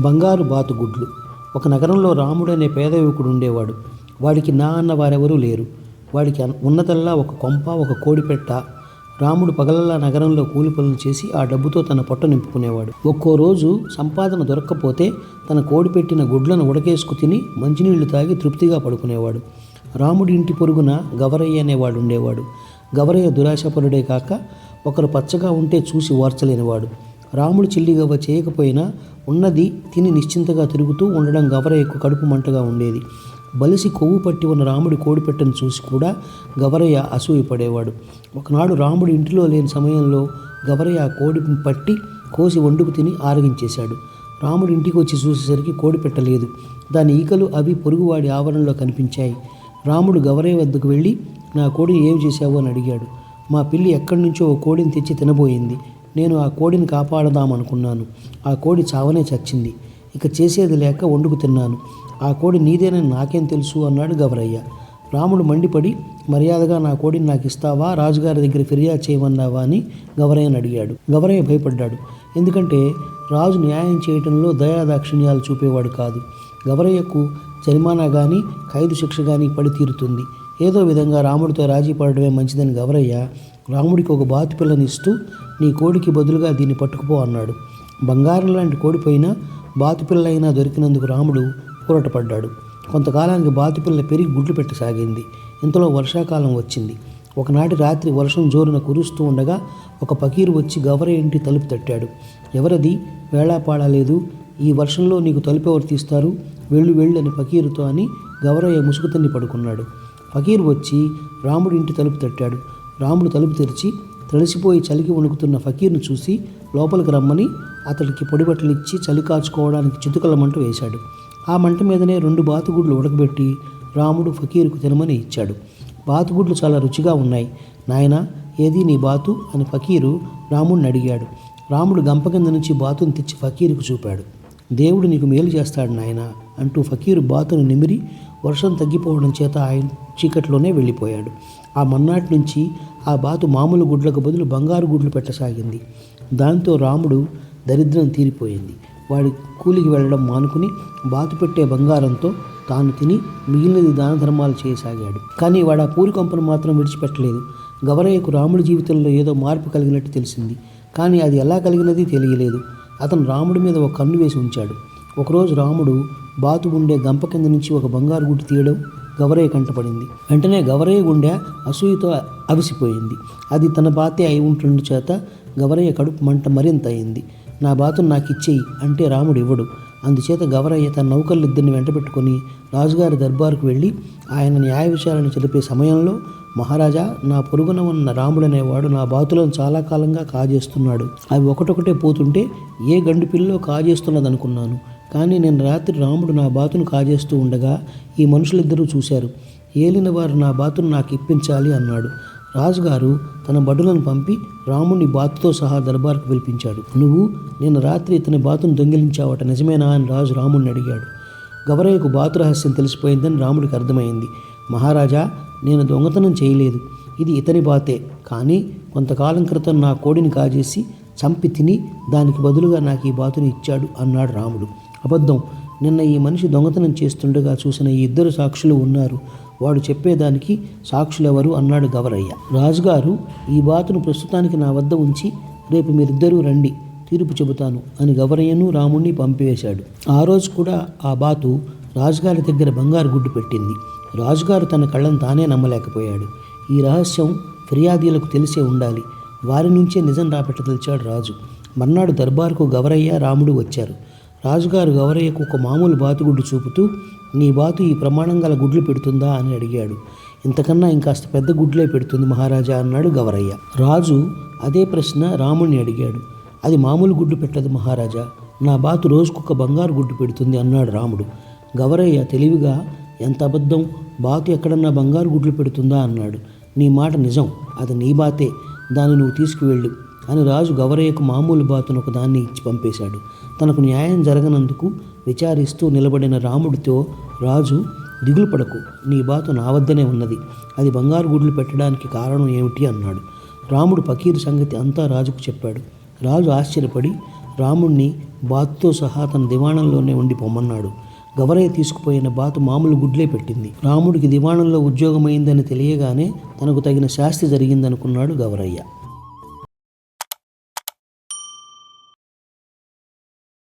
బంగారు బాతుగుడ్లు. ఒక నగరంలో రాముడు అనే పేద యువకుడు ఉండేవాడు. వాడికి నా అన్న వారెవరూ లేరు. వాడికి ఉన్నదల్లా ఒక కొంప, ఒక కోడిపెట్ట. రాముడు పగలల్లా నగరంలో కూలి పనులు చేసి ఆ డబ్బుతో తన పొట్ట నింపుకునేవాడు. ఒక్కో రోజు సంపాదన దొరక్కపోతే తన కోడిపెట్టిన గుడ్లను ఉడకేసుకు తిని మంచినీళ్లు తాగి తృప్తిగా పడుకునేవాడు. రాముడి ఇంటి పొరుగున గవరయ్య అనేవాడు ఉండేవాడు. గవరయ్య దురాశపరుడే కాక ఒకరు పచ్చగా ఉంటే చూసి ఓర్చలేనివాడు. రాముడు చిల్లిగవ్వ చేయకపోయినా ఉన్నది తిని నిశ్చింతగా తిరుగుతూ ఉండడం గవరయ్యకు కడుపు మంటగా ఉండేది. బలిసి కొవ్వు పట్టి ఉన్న రాముడి కోడిపెట్టను చూసి కూడా గవరయ్య అసూయపడేవాడు. ఒకనాడు రాముడు ఇంటిలో లేని సమయంలో గవరయ్య ఆ కోడిని పట్టి కోసి వండుకు తిని ఆరగించేశాడు. రాముడు ఇంటికి వచ్చి చూసేసరికి కోడిపెట్ట లేదు. దాని ఈకలు అవి పొరుగువాడి ఆవరణలో కనిపించాయి. రాముడు గవరయ్య వద్దకు వెళ్ళి, నా కోడిని ఏం చేశావు అని అడిగాడు. మా పిల్లి ఎక్కడి నుంచో ఓ కోడిని తెచ్చి తినబోయింది. నేను ఆ కోడిని కాపాడదామనుకున్నాను. ఆ కోడి చావనే చచ్చింది. ఇక చేసేది లేక వండుకు తిన్నాను. ఆ కోడి నీదేనని నాకేం తెలుసు అన్నాడు గవరయ్య. రాముడు మండిపడి, మర్యాదగా నా కోడిని నాకు ఇస్తావా, రాజుగారి దగ్గర ఫిర్యాదు చేయమన్నావా అని గవరయ్యని అడిగాడు. గవరయ్య భయపడ్డాడు. ఎందుకంటే రాజు న్యాయం చేయటంలో దయాదాక్షిణ్యాలు చూపేవాడు కాదు. గవరయ్యకు జరిమానా కానీ ఖైదు శిక్ష కానీ పడి తీరుతుంది. ఏదో విధంగా రాముడితో రాజీ పడడమే మంచిదని గవరయ్య రాముడికి ఒక బాతు పిల్లని ఇస్తూ, నీ కోడికి బదులుగా దీన్ని పట్టుకుపో అన్నాడు. బంగారం లాంటి కోడిపోయినా బాతుపిల్ల అయినా దొరికినందుకు రాముడు ఊరటపడ్డాడు. కొంతకాలానికి బాతుపిల్ల పెరిగి గుడ్లు పెట్టసాగింది. ఇంతలో వర్షాకాలం వచ్చింది. ఒకనాటి రాత్రి వర్షం జోరున కురుస్తూ ఉండగా ఒక పకీరు వచ్చి గవరయ్య ఇంటి తలుపు తట్టాడు. ఎవరది? వేళాపాడలేదు. ఈ వర్షంలో నీకు తలుపు ఎవరు తీస్తారు? వెళ్ళు వెళ్ళు అని పకీరుతో అని గవరయ్య ముసుగు తన్ని పడుకున్నాడు. ఫకీరు వచ్చి రాముడి ఇంటి తలుపు తట్టాడు. రాముడు తలుపు తెరిచి తడిసిపోయి చలికి వణుకుతున్న ఫకీర్ను చూసి లోపలికి రమ్మని అతడికి పొడిబట్టలు ఇచ్చి చలి కాచుకోవడానికి చితుకల మంట వేశాడు. ఆ మంట మీదనే 2 బాతుగుడ్లు ఉడకబెట్టి రాముడు ఫకీరుకు తినమని ఇచ్చాడు. బాతుగుడ్లు చాలా రుచిగా ఉన్నాయి. నాయనా, ఏది నీ బాతు అని ఫకీరు రాముడిని అడిగాడు. రాముడు గంప కింద నుంచి బాతును తెచ్చి ఫకీరుకు చూపాడు. దేవుడు నీకు మేలు చేస్తాడు నాయనా అంటూ ఫకీరు బాతును నిమిరి వర్షం తగ్గిపోవడం చేత ఆయన చీకట్లోనే వెళ్ళిపోయాడు. ఆ మన్నాటి నుంచి ఆ బాతు మామూలు గుడ్లకు బదులు బంగారు గుడ్లు పెట్టసాగింది. దాంతో రాముడు దరిద్రం తీరిపోయింది. వాడి కూలికి వెళ్ళడం మానుకుని బాతు పెట్టే బంగారంతో తాను తిని మిగిలినది దాన ధర్మాలు చేయసాగాడు. కానీ వాడు ఆ పూరి కొంపను మాత్రం విడిచిపెట్టలేదు. గవరయ్యకు రాముడి జీవితంలో ఏదో మార్పు కలిగినట్టు తెలిసింది. కానీ అది ఎలా కలిగినది తెలియలేదు. అతను రాముడి మీద ఒక కన్ను వేసి ఉంచాడు. ఒకరోజు రాముడు బాతు ఉండే గంప కింద నుంచి ఒక బంగారు గుడ్డు తీయడం గవరయ్య కంటపడింది. వెంటనే గవరయ్య గుండె అసూయతో అవిసిపోయింది. అది తన బాతే అయి ఉంటుండ చేత గవరయ్య కడుపు మంట మరింత అయింది. నా బాతును నాకు ఇచ్చేయి అంటే రాముడు ఇవ్వడు. అందుచేత గవరయ్య తన నౌకర్లిద్దరిని వెంటబెట్టుకుని రాజుగారి దర్బారుకు వెళ్ళి ఆయన న్యాయ విషయాలను తెలిపే సమయంలో, మహారాజా, నా పొరుగున ఉన్న రాముడు అనేవాడు నా బాతులను చాలా కాలంగా కాజేస్తున్నాడు. అవి ఒకటొకటే పోతుంటే ఏ గండు పిల్లో కాజేస్తున్నదనుకున్నాను. కానీ నేను రాత్రి రాముడు నా బాతును కాజేస్తూ ఉండగా ఈ మనుషులిద్దరూ చూశారు. ఏలిన వారు నా బాతును నాకు ఇప్పించాలి అన్నాడు. రాజుగారు తన భటులను పంపి రాముడిని బాతుతో సహా దర్బార్కు పిలిపించాడు. నువ్వు నిన్న రాత్రి ఇతని బాతును దొంగిలించావట, నిజమేనా అని రాజు రాముడిని అడిగాడు. గవరయ్యకు బాతు రహస్యం తెలిసిపోయిందని రాముడికి అర్థమైంది. మహారాజా, నేను దొంగతనం చేయలేదు. ఇది ఇతని బాతే. కానీ కొంతకాలం క్రితం నా కోడిని కాజేసి చంపి తిని దానికి బదులుగా నాకు ఈ బాతుని ఇచ్చాడు అన్నాడు రాముడు. అబద్ధం. నిన్న ఈ మనిషి దొంగతనం చేస్తుండగా చూసిన ఈ 2 సాక్షులు ఉన్నారు. వాడు చెప్పేదానికి సాక్షులెవరు అన్నాడు గవరయ్య. రాజుగారు ఈ బాతును ప్రస్తుతానికి నా వద్ద ఉంచి రేపు మీరిద్దరూ రండి, తీర్పు చెబుతాను అని గవరయ్యను రాముడిని పంపివేశాడు. ఆ రోజు కూడా ఆ బాతు రాజుగారి దగ్గర బంగారు గుడ్డు పెట్టింది. రాజుగారు తన కళ్ళను తానే నమ్మలేకపోయాడు. ఈ రహస్యం ఫిర్యాదీలకు తెలిసే ఉండాలి. వారి నుంచే నిజం రాపెట్టదలిచాడు రాజు. మర్నాడు దర్బారుకు గవరయ్య రాముడు వచ్చారు. రాజుగారు గవరయ్యకు ఒక మామూలు బాతుగుడ్డు చూపుతూ, నీ బాతు ఈ ప్రమాణం గల గుడ్లు పెడుతుందా అని అడిగాడు. ఇంతకన్నా ఇంకాస్త పెద్ద గుడ్లే పెడుతుంది మహారాజా అన్నాడు గవరయ్య. రాజు అదే ప్రశ్న రాముడిని అడిగాడు. అది మామూలు గుడ్డు పెట్టదు మహారాజా, నా బాతు రోజుకొక బంగారు గుడ్డు పెడుతుంది అన్నాడు రాముడు. గవరయ్య తెలివిగా, ఎంత అబద్ధం, బాతు ఎక్కడన్నా బంగారు గుడ్లు పెడుతుందా అన్నాడు. నీ మాట నిజం, అది నీ బాతే, దాన్ని నువ్వు తీసుకువెళ్ళు అని రాజు గవరయ్యకు మామూలు బాతును ఒక దాన్ని ఇచ్చి పంపేశాడు. తనకు న్యాయం జరగనందుకు విచారిస్తూ నిలబడిన రాముడితో రాజు, దిగులు పడకు, నీ బాతు నా వద్దనే ఉన్నది. అది బంగారు గుడ్లు పెట్టడానికి కారణం ఏమిటి అన్నాడు. రాముడు ఫకీరు సంగతి అంతా రాజుకు చెప్పాడు. రాజు ఆశ్చర్యపడి రాముణ్ణి బాతుతో సహా తన దివాణంలోనే ఉండి పొమ్మన్నాడు. గవరయ్య తీసుకుపోయిన బాతు మామూలు గుడ్లే పెట్టింది. రాముడికి దివాణంలో ఉద్యోగమైందని తెలియగానే తనకు తగిన శాస్తి జరిగిందనుకున్నాడు గవరయ్య.